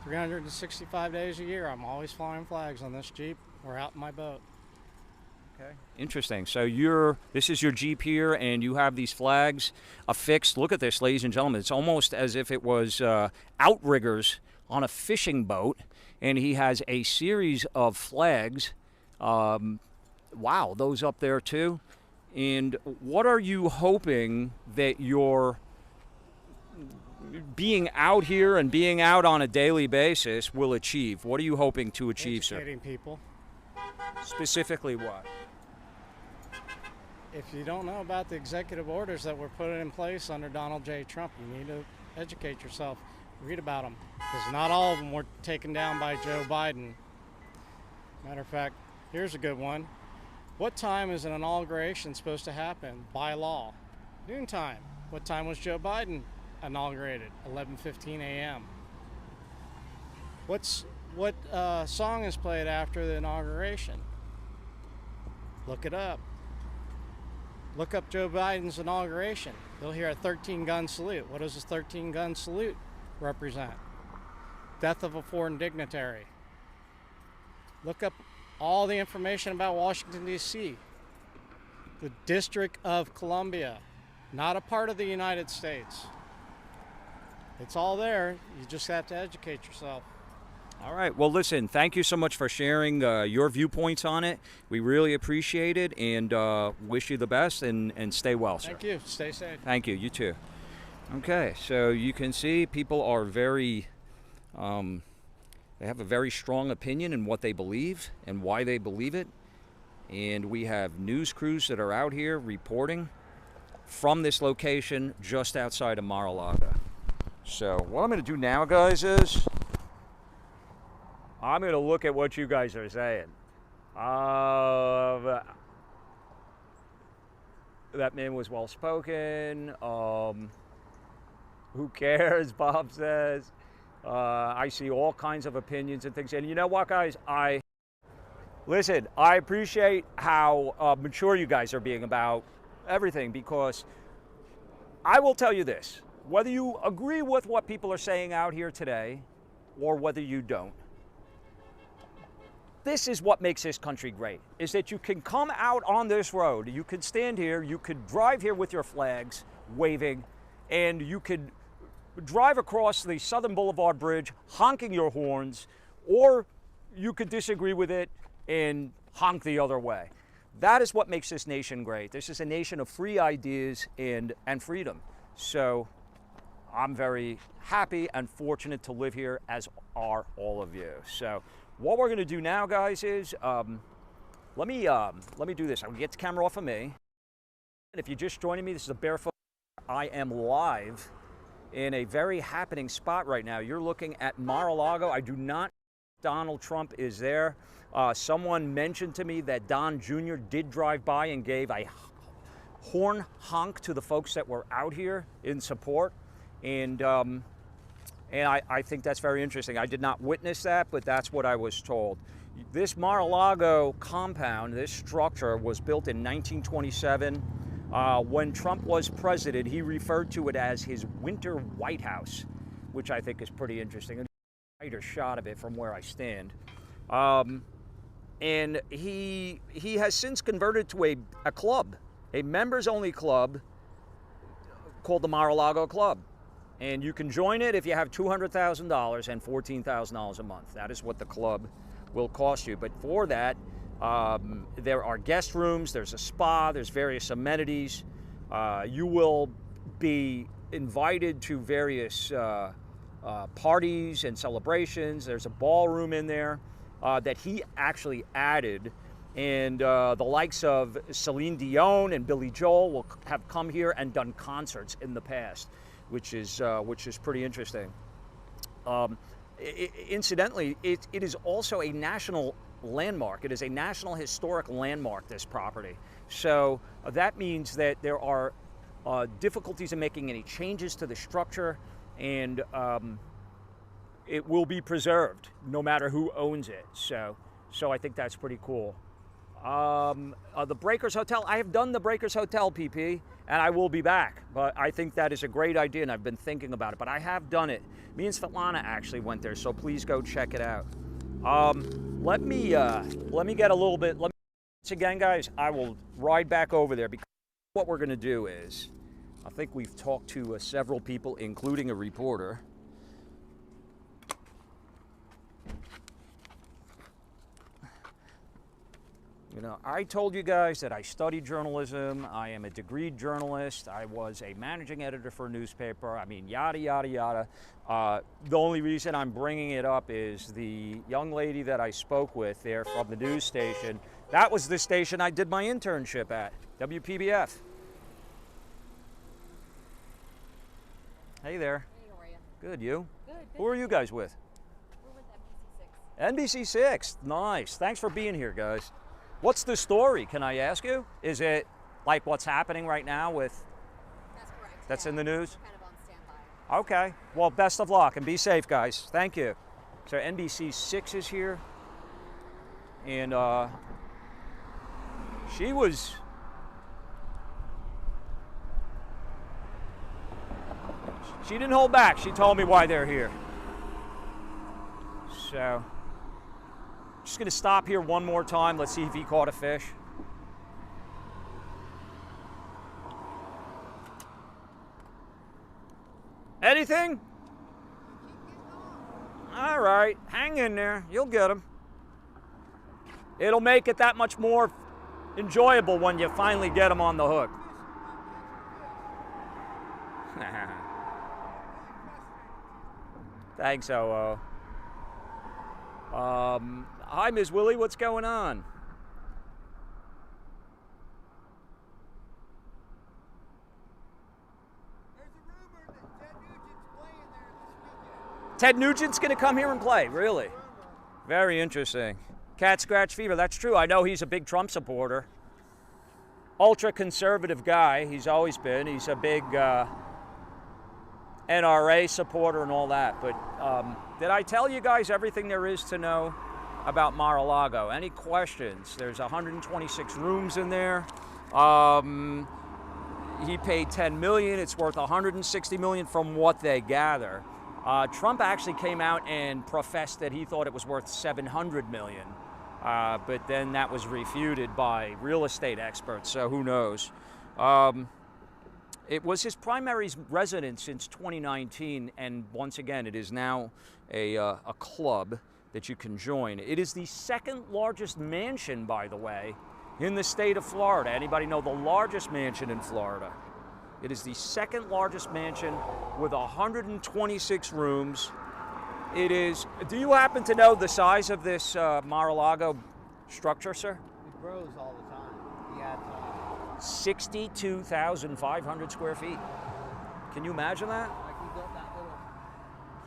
Speaker 7: 365 days a year, I'm always flying flags on this Jeep or out in my boat.
Speaker 1: Okay. Interesting. So this is your Jeep here, and you have these flags affixed. Look at this, ladies and gentlemen. It's almost as if it was outriggers on a fishing boat, and he has a series of flags. Wow, those up there too. And what are you hoping that your being out here and being out on a daily basis will achieve? What are you hoping to achieve, sir?
Speaker 7: Educating people.
Speaker 1: Specifically what?
Speaker 7: If you don't know about the executive orders that were put in place under Donald J. Trump, you need to educate yourself. Read about them, because not all of them were taken down by Joe Biden. Matter of fact, here's a good one. What time is an inauguration supposed to happen by law? Noontime. What time was Joe Biden inaugurated? 11:15 a.m. What song is played after the inauguration? Look it up. Look up Joe Biden's inauguration. You'll hear a 13-gun salute. What does this 13-gun salute represent? Death of a foreign dignitary. Look up all the information about Washington, D.C., the District of Columbia, not a part of the United States. It's all there. You just have to educate yourself.
Speaker 1: All right. Well, listen, thank you so much for sharing your viewpoints on it. We really appreciate it, and wish you the best, and stay well, sir.
Speaker 7: Thank you. Stay safe.
Speaker 1: Thank you. You too. Okay, so you can see people are very, they have a very strong opinion in what they believe and why they believe it. And we have news crews that are out here reporting from this location just outside of Mar-a-Lago. So what I'm going to do now, guys, is I'm going to look at what you guys are saying. That man was well-spoken. Who cares, Bob says. I see all kinds of opinions and things. And you know what, guys? Listen, I appreciate how mature you guys are being about everything, because I will tell you this. Whether you agree with what people are saying out here today or whether you don't, this is what makes this country great, is that you can come out on this road, you could stand here, you could drive here with your flags waving, and you could drive across the Southern Boulevard Bridge honking your horns, or you could disagree with it and honk the other way. That is what makes this nation great. This is a nation of free ideas and freedom. So I'm very happy and fortunate to live here, as are all of you. So what we're going to do now, guys, is let me do this. I'm going to get the camera off of me. And if you're just joining me, this is a Barefoot. I am live in a very happening spot right now. You're looking at Mar-a-Lago. I do not know Donald Trump is there. Someone mentioned to me that Don Jr. did drive by and gave a horn honk to the folks that were out here in support. And I think that's very interesting. I did not witness that, but that's what I was told. This Mar-a-Lago compound, this structure, was built in 1927. When Trump was president, he referred to it as his winter White House. which I think is pretty interesting. A tighter shot of it from where I stand. And he has since converted to a club, a members-only club called the Mar-a-Lago Club. And you can join it if you have $200,000 and $14,000 a month. That is what the club will cost you. But for that, there are guest rooms, there's a spa, there's various amenities. You will be invited to various parties and celebrations. There's a ballroom in there that he actually added. And the likes of Celine Dion and Billy Joel will have come here and done concerts in the past, which is pretty interesting. Incidentally, it is also a national landmark. It is a national historic landmark, this property. So that means that there are difficulties in making any changes to the structure, and it will be preserved no matter who owns it. So I think that's pretty cool. The Breakers Hotel, I have done the Breakers Hotel, PP, and I will be back. But I think that is a great idea, and I've been thinking about it. But I have done it. Me and Svetlana actually went there, so please go check it out. Let me get a little bit. Once again, guys, I will ride back over there, because what we're going to do is, I think we've talked to several people, including a reporter. You know, I told you guys that I studied journalism. I am a degreed journalist. I was a managing editor for a newspaper. I mean, yada, yada, yada. The only reason I'm bringing it up is the young lady that I spoke with there from the news station. That was the station I did my internship at, WPBF. Hey there.
Speaker 8: Hey, how are you?
Speaker 1: Good, you?
Speaker 8: Good.
Speaker 1: Who are you guys with?
Speaker 8: We're with NBC6.
Speaker 1: NBC6. Nice. Thanks for being here, guys. What's the story, can I ask you? Is it like what's happening right now with...
Speaker 8: That's correct.
Speaker 1: That's
Speaker 8: yeah.
Speaker 1: in the news?
Speaker 8: Kind of on standby.
Speaker 1: Okay. Well, best of luck and be safe, guys. Thank you. So NBC6 is here. And she was... She didn't hold back. She told me why they're here. So... Just going to stop here one more time. Let's see if he caught a fish. Anything? All right, hang in there. You'll get him. It'll make it that much more enjoyable when you finally get him on the hook. Thanks, O.O. Hi, Ms. Willie, what's going on?
Speaker 3: There's a rumor that Ted Nugent's playing there this weekend.
Speaker 1: Ted Nugent's going to come here and play, really? Very interesting. Cat scratch fever, that's true. I know he's a big Trump supporter. Ultra-conservative guy, he's always been. He's a big NRA supporter and all that. But did I tell you guys everything there is to know about Mar-a-Lago? Any questions? There's 126 rooms in there. He paid $10 million. It's worth $160 million from what they gather. Trump actually came out and professed that he thought it was worth $700 million. But then that was refuted by real estate experts, so who knows. It was his primary residence since 2019, and once again, it is now a club that you can join. It is the second largest mansion, by the way, in the state of Florida. Anybody know the largest mansion in Florida? It is the second largest mansion with 126 rooms. It is, do you happen to know the size of this Mar-a-Lago structure, sir?
Speaker 3: It grows all the time. He adds on.
Speaker 1: 62,500 square feet. Can you imagine that?
Speaker 3: Like he built that little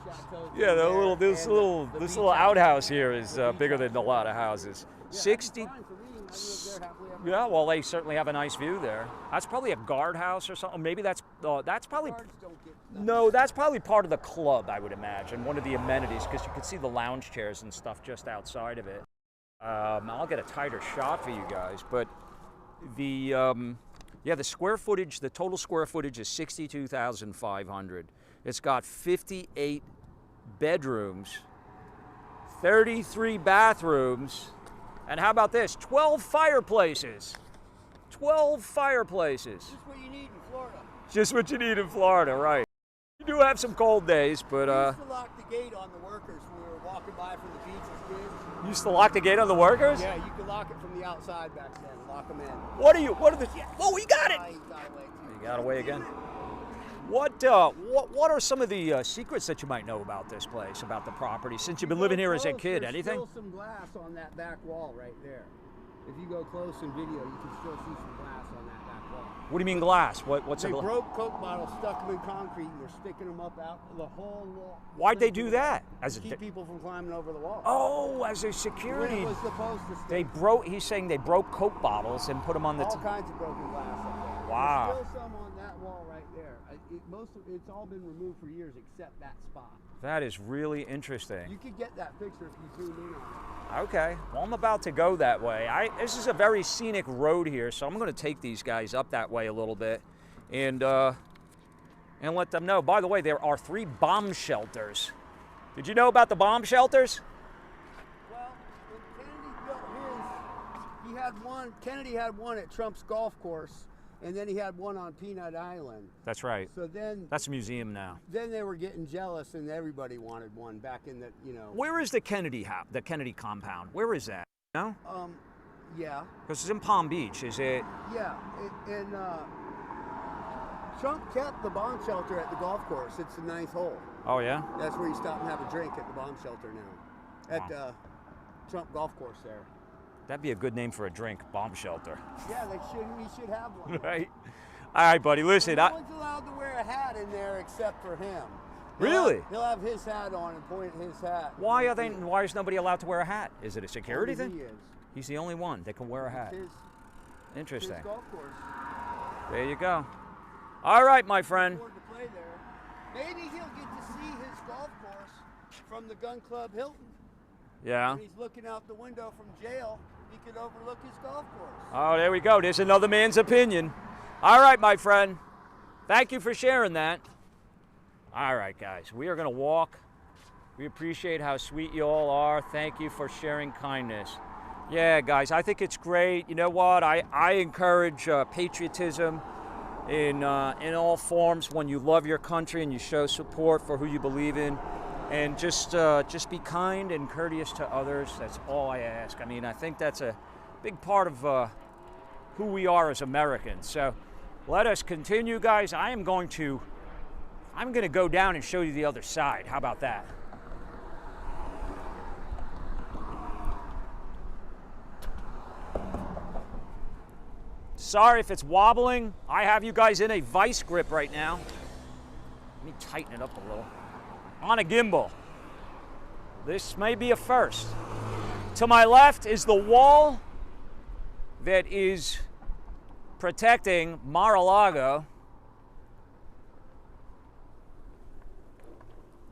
Speaker 3: chateau.
Speaker 1: Yeah, this little
Speaker 3: beach
Speaker 1: outhouse here is bigger than a lot of houses.
Speaker 3: Yeah,
Speaker 1: 60.
Speaker 3: that's fine for me. I live there happily ever
Speaker 1: Yeah, well, they certainly have a nice view there. That's probably a guardhouse or something. Maybe that's probably.
Speaker 3: Guards don't get that.
Speaker 1: No, that's probably part of the club, I would imagine. One of the amenities, because you can see the lounge chairs and stuff just outside of it. I'll get a tighter shot for you guys, but the the square footage, the total square footage is 62,500. It's got 58 bedrooms, 33 bathrooms, and how about this? 12 fireplaces. 12 fireplaces.
Speaker 3: Just what you need in Florida.
Speaker 1: Just what you need in Florida, right. You do have some cold days, but
Speaker 3: We used to lock the gate on the workers when we were walking by from the beach as kids.
Speaker 1: you used to lock the gate on the workers?
Speaker 3: Yeah, you could lock it from the outside back then. Lock them in.
Speaker 1: What are the, oh, we got it!
Speaker 3: He got away too.
Speaker 1: You got away again? What are some of the secrets that you might know about this place, about the property, since you've been living here as a kid?
Speaker 3: There's
Speaker 1: Anything?
Speaker 3: still some glass on that back wall right there. If you go close in video, you can still see some glass on that back wall.
Speaker 1: What do you mean glass? What's
Speaker 3: They
Speaker 1: a glass?
Speaker 3: broke Coke bottles, stuck them in concrete, and they're sticking them up out the whole wall.
Speaker 1: Why'd they do that?
Speaker 3: To keep people from climbing over the wall.
Speaker 1: Oh, as a
Speaker 3: When
Speaker 1: security.
Speaker 3: it was supposed to
Speaker 1: They
Speaker 3: stick.
Speaker 1: broke. He's saying they broke Coke bottles and put them on the.
Speaker 3: All kinds of broken glass up there.
Speaker 1: Wow.
Speaker 3: There's still some on that wall right there. It's all been removed for years except that spot.
Speaker 1: That is really interesting.
Speaker 3: You could get that picture if you zoom in on it.
Speaker 1: Okay, well, I'm about to go that way. This is a very scenic road here, so I'm going to take these guys up that way a little bit and let them know. By the way, there are 3 bomb shelters. Did you know about the bomb shelters?
Speaker 3: Well, when Kennedy built his, he had one. Kennedy had one at Trump's golf course, and then he had one on Peanut Island.
Speaker 1: That's right.
Speaker 3: So then,
Speaker 1: That's a museum now.
Speaker 3: then they were getting jealous, and everybody wanted one back in the, you know.
Speaker 1: Where is the Kennedy house, the Kennedy compound? Where is that? No?
Speaker 3: Yeah,
Speaker 1: Because it's in Palm Beach. Is it?
Speaker 3: yeah, and Trump kept the bomb shelter at the golf course. It's the 9th hole.
Speaker 1: Oh yeah.
Speaker 3: That's where you stop and have a drink at the bomb shelter now, at Trump golf course there.
Speaker 1: That'd be a good name for a drink, bomb shelter.
Speaker 3: Yeah, he should have one.
Speaker 1: Right. All right, buddy. Listen.
Speaker 3: No one's allowed to wear a hat in there except for him.
Speaker 1: Really?
Speaker 3: He'll have his hat on and point at his hat.
Speaker 1: Why are they? Why is nobody allowed to wear a hat? Is it a security
Speaker 3: Only
Speaker 1: thing?
Speaker 3: He is.
Speaker 1: He's the only one that can wear a hat.
Speaker 3: His
Speaker 1: Interesting.
Speaker 3: golf course.
Speaker 1: There you go. All right, my friend.
Speaker 3: Afford to play there. Maybe he'll get to see his golf course from the Gun Club Hilton.
Speaker 1: Yeah.
Speaker 3: When he's looking out the window from jail, he could overlook his golf course.
Speaker 1: Oh, there we go. There's another man's opinion. All right, my friend. Thank you for sharing that. All right, guys. We are going to walk. We appreciate how sweet you all are. Thank you for sharing kindness. Yeah, guys, I think it's great. You know what? I encourage patriotism in all forms when you love your country and you show support for who you believe in. And just be kind and courteous to others. That's all I ask. I mean, I think that's a big part of who we are as Americans. So let us continue, guys. I'm going to go down and show you the other side. How about that? Sorry if it's wobbling. I have you guys in a vice grip right now. Let me tighten it up a little. On a gimbal. This may be a first. To my left is the wall that is protecting Mar-a-Lago.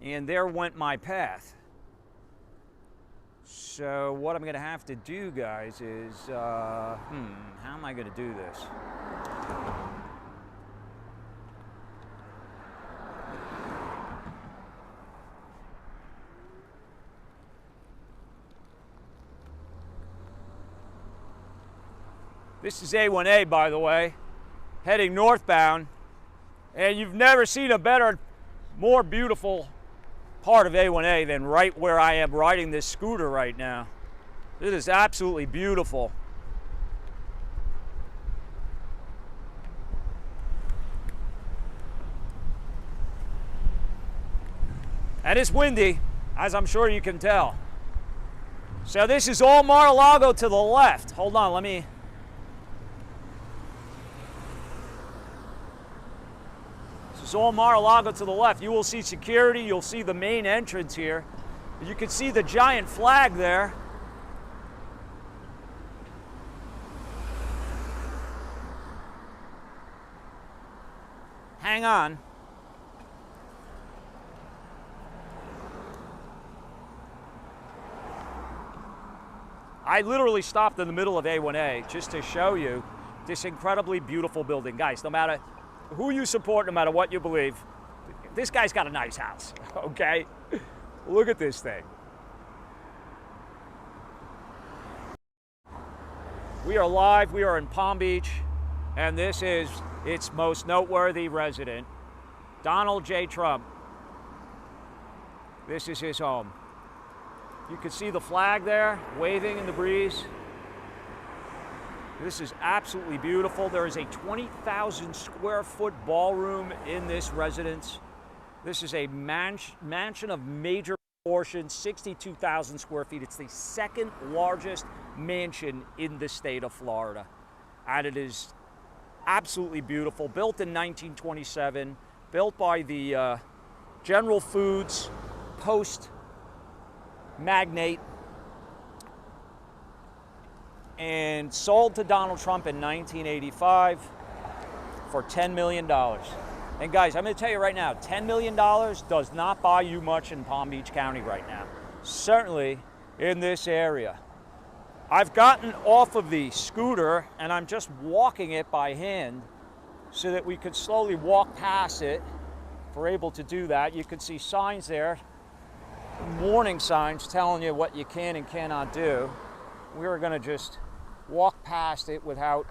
Speaker 1: And there went my path. So what I'm going to have to do, guys, is, how am I going to do this? This is A1A, by the way, heading northbound. And you've never seen a better, more beautiful part of A1A than right where I am riding this scooter right now. It is absolutely beautiful. And it's windy, as I'm sure you can tell. So this is all Mar-a-Lago to the left. Hold on, let me... This is all Mar-a-Lago to the left. You will see security, you'll see the main entrance here. You can see the giant flag there. Hang on. I literally stopped in the middle of A1A just to show you this incredibly beautiful building. Guys, no matter who you support, no matter what you believe, This guy's got a nice house, okay? Look at this thing. We are live, we are in Palm Beach, and this is its most noteworthy resident, Donald J. Trump. This is his home. You can see the flag there, waving in the breeze. This is absolutely beautiful. There is a 20,000 square foot ballroom in this residence. This is a mansion of major proportions, 62,000 square feet. It's the second largest mansion in the state of Florida. And it is absolutely beautiful. Built in 1927, built by the General Foods Post magnate, and sold to Donald Trump in 1985 for $10 million. And guys, I'm going to tell you right now, $10 million does not buy you much in Palm Beach County right now. Certainly in this area. I've gotten off of the scooter and I'm just walking it by hand so that we could slowly walk past it. If we're able to do that, you can see signs there, warning signs telling you what you can and cannot do. We are going to just walk past it without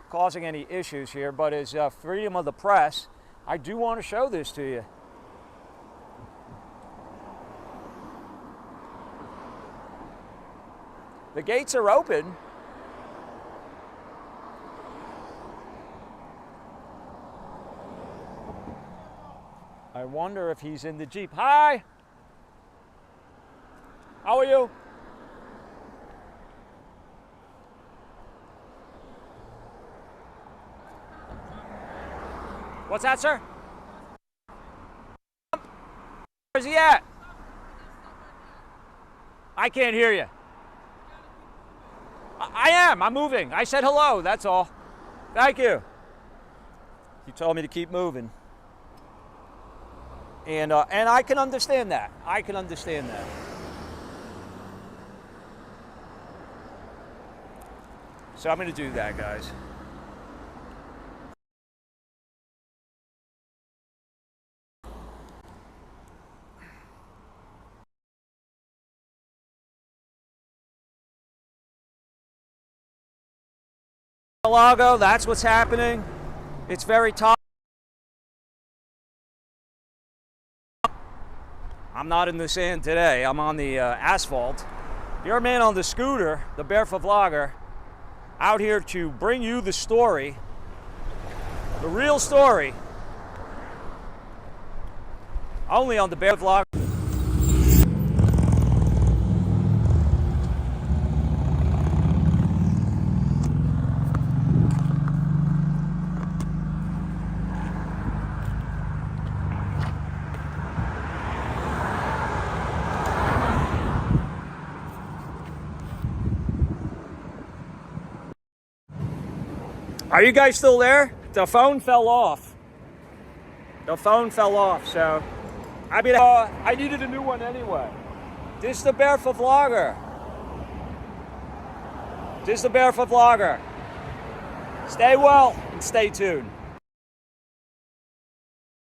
Speaker 1: causing any issues here, but as freedom of the press, I do want to show this to you. The gates are open. I wonder if he's in the Jeep. Hi! How are you? What's that, sir? Where's he at? I can't hear you. I am. I'm moving. I said hello. That's all. Thank you. You told me to keep moving. And I can understand that. I can understand that. So I'm going to do that, guys. Mar-a-Lago, that's what's happening. It's very tough. I'm not in the sand today. I'm on the asphalt. Your man on the scooter, the Barefoot Vlogger, out here to bring you the story, the real story, only on the Barefoot Vlogger. Are you guys still there? The phone fell off. The phone fell off, so I mean, I needed a new one anyway. This is the Barefoot Vlogger. This is the Barefoot Vlogger. Stay well and stay tuned.